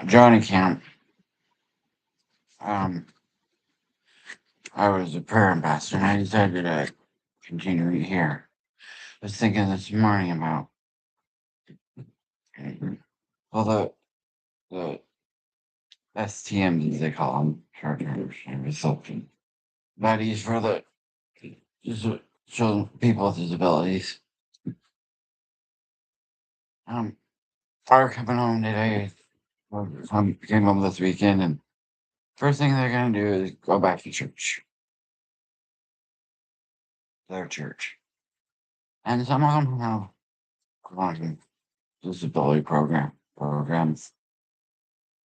Johnny Camp, um, I was a prayer ambassador and I decided to continue it here. I was thinking this morning about, well, the STMs, as they call them, short term resulting bodies for the just children, people with disabilities. Um, are coming home today. Came home this weekend, and first thing they're gonna do is go back to church, their church, and some of them have chronic disability programs,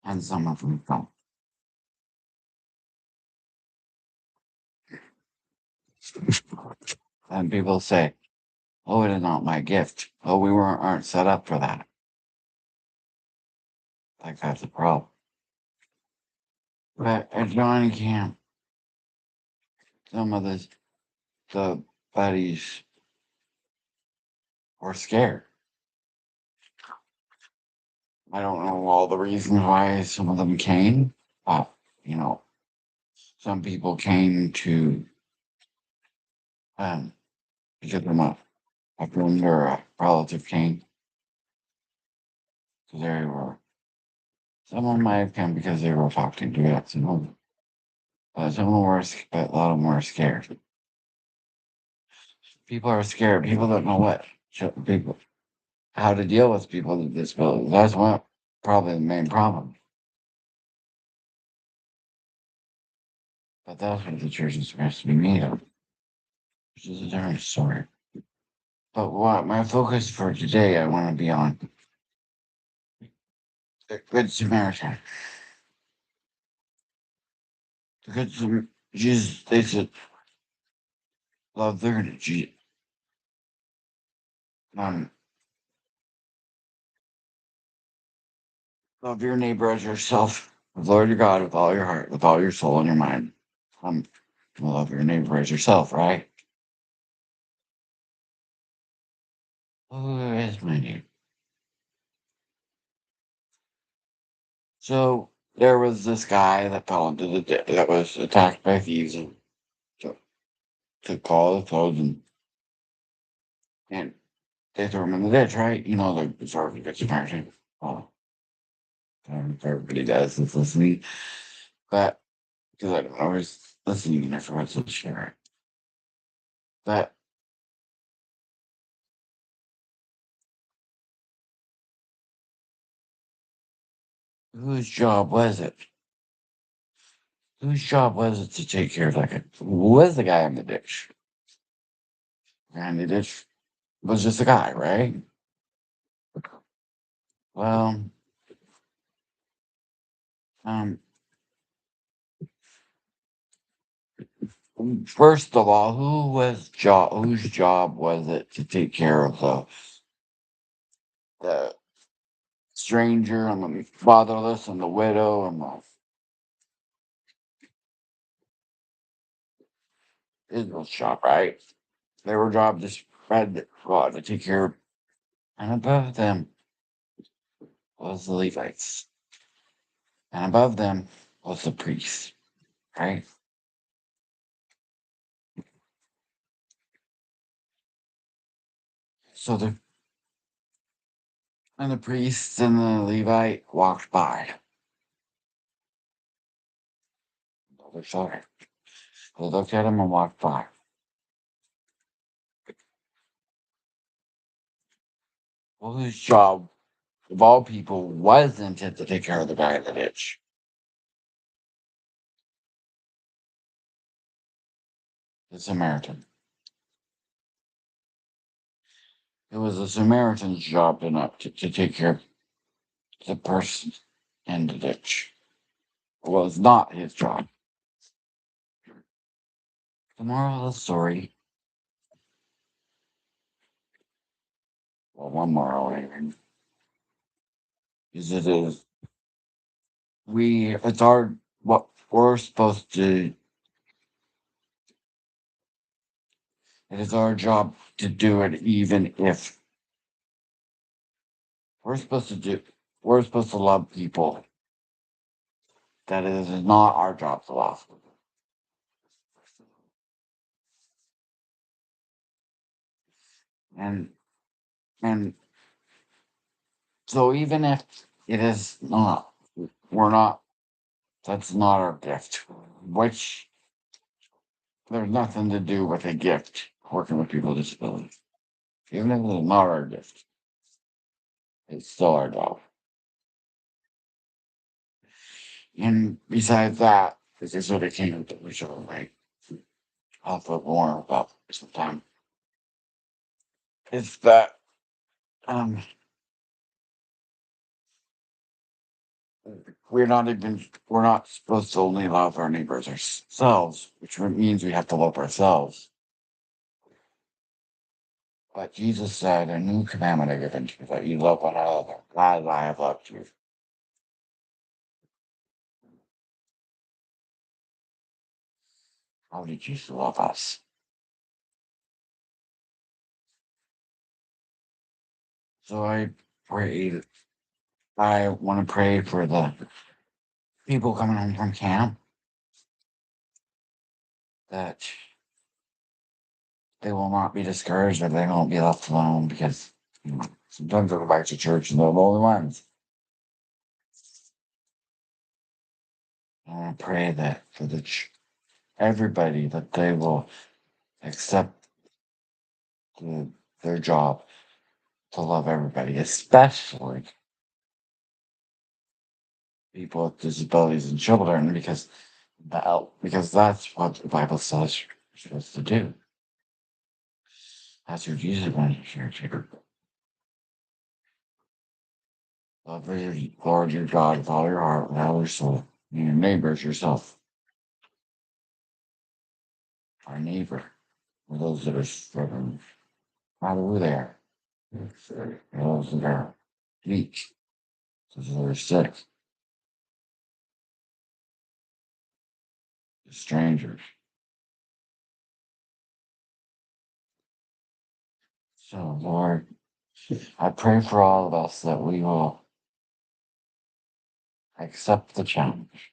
and some of them don't. And people say, "Oh, it is not my gift. Oh, we weren't aren't set up for that." Like that's a problem. But at Johnny Camp, some of the buddies were scared. I don't know all the reasons why some of them came, but you know, some people came to um because of a friend or a relative came. So they were someone might have come because they were talking to us, but someone were but a lot of them were scared. People are scared. People don't know people how to deal with people with disabilities. That's one probably the main problem. But that's what the church is supposed to be made of, which is a different story. But what my focus for today, I want to be on the Good Samaritan. The Good Jesus, they said, love their um, love your neighbor as yourself. Lord your God with all your heart, with all your soul and your mind. Um, love your neighbor as yourself, right? Who is my neighbor? So there was this guy that fell into the that was attacked by thieves and took, took all the clothes and they threw him in the ditch, right? You know the sort of Good Samaritan. Oh, I don't know if everybody does that's listening, but because I don't always listening and I forgot to share it. But whose job was it? Whose job was it to take care of that guy? Who was the guy in the ditch? The guy in the ditch was just a guy, right? Well, um, first of all, whose job was it to take care of the stranger and the fatherless and the widow and the Israel's job, right? Their job to spread God to take care of, and above them was the Levites, and above them was the priest, right? So the priests and the Levite walked by. They saw it. They looked at him and walked by. Well, whose job of all people wasn't it to take care of the guy in the ditch? The Samaritan. It was the Samaritan's job to take care of the person in the ditch. It was not his job. The moral of the story, well, one moral even, is it is it's our what we're supposed to. It is our job to do it, even if we're supposed to do. we're supposed to love people that it is not our job to love. And and so even if it is not, we're not, that's not our gift, which there's nothing to do with a gift working with people with disabilities. Even if it's not our gift, it's still our job. And besides that, this is what it came to the show, right? I'll put more about sometime. It's that um we're not supposed to only love our neighbors ourselves, which means we have to love ourselves. But Jesus said, a new commandment I give unto you, that you love one another as I have loved you. How did Jesus love us? So pray, I want to pray for the people coming home from camp that they will not be discouraged, that they won't be left alone because sometimes they go back to church and they're the only ones. I want to pray that for everybody that they will accept their job to love everybody, especially people with disabilities and children, because that's what the Bible says you're supposed to do. That's what Jesus wanted you to do. Love your Lord your God with all your heart, with all your soul, and your neighbors yourself. Our neighbor, or those that are struggling, no matter who they are. Those that are weak, those that are sick, strangers. So, Lord, I pray for all of us that we will accept the challenge,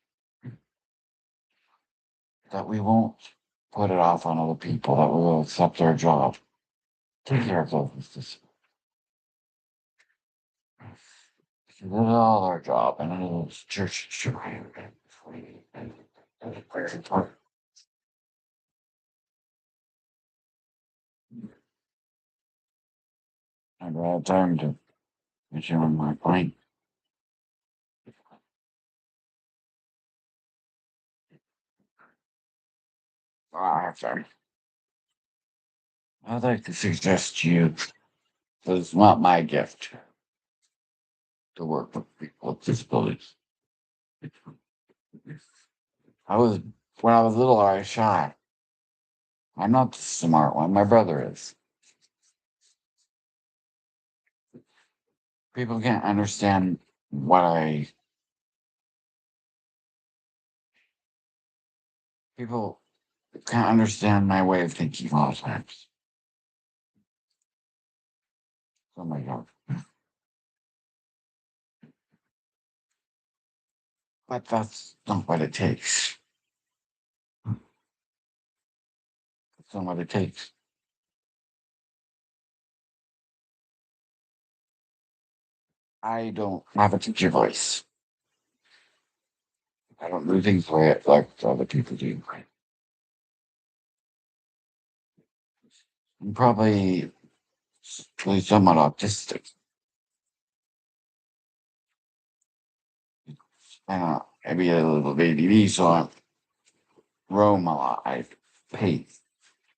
that we won't put it off on other people, that we will accept our job, take care of those with this. This is all our job, and it is church should I don't have time to get you on my plane. I have time. I'd like to suggest to you that it's not my gift to work with people with disabilities. I was when I was little, I was shy. I'm not the smart one. My brother is. People can't understand what I. People can't understand my way of thinking a lot of times. Oh my God. But that's not what it takes. That's not what it takes. I don't have a teacher voice. I don't do things like other people do. I'm probably somewhat autistic. I don't know, maybe a little ADD, so I roam a lot. I pace.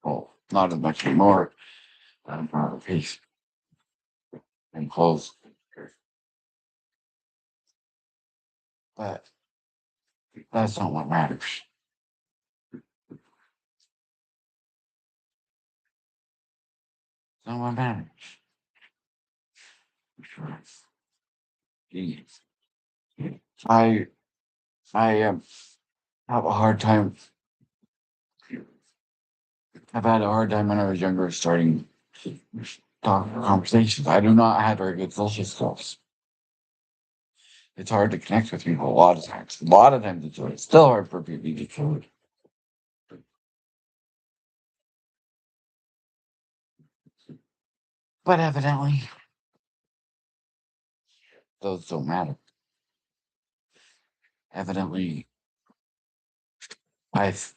Well, not as much anymore. I'm out of pace and close. But that's not what matters. It's not what matters. Jeez. I I have a hard time. I've had a hard time when I was younger starting talk conversations. I do not have very good social skills. It's hard to connect with people a lot of times. A lot of times it's still hard for people to get food. But evidently, those don't matter. Evidently, I've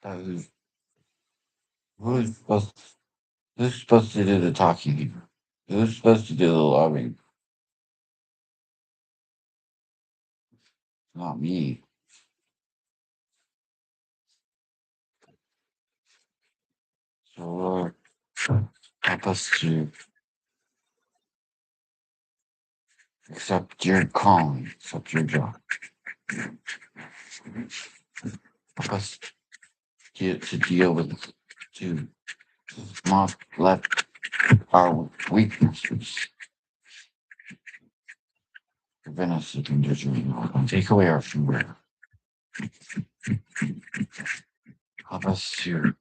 who's who's supposed who's supposed to do the talking here? Who's supposed to do the loving? Not me. So Lord, help us to accept your calling, accept your job. Help us to deal with to not let our weaknesses prevent us from doing and take away our fear. Help us to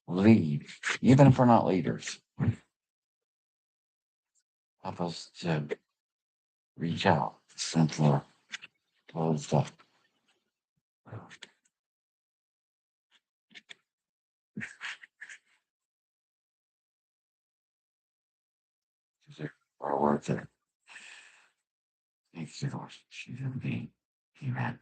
lead, even if we're not leaders. Help us to reach out, simpler, closed up. Because they are worth it. Thank you, Lord. She's in me. Amen.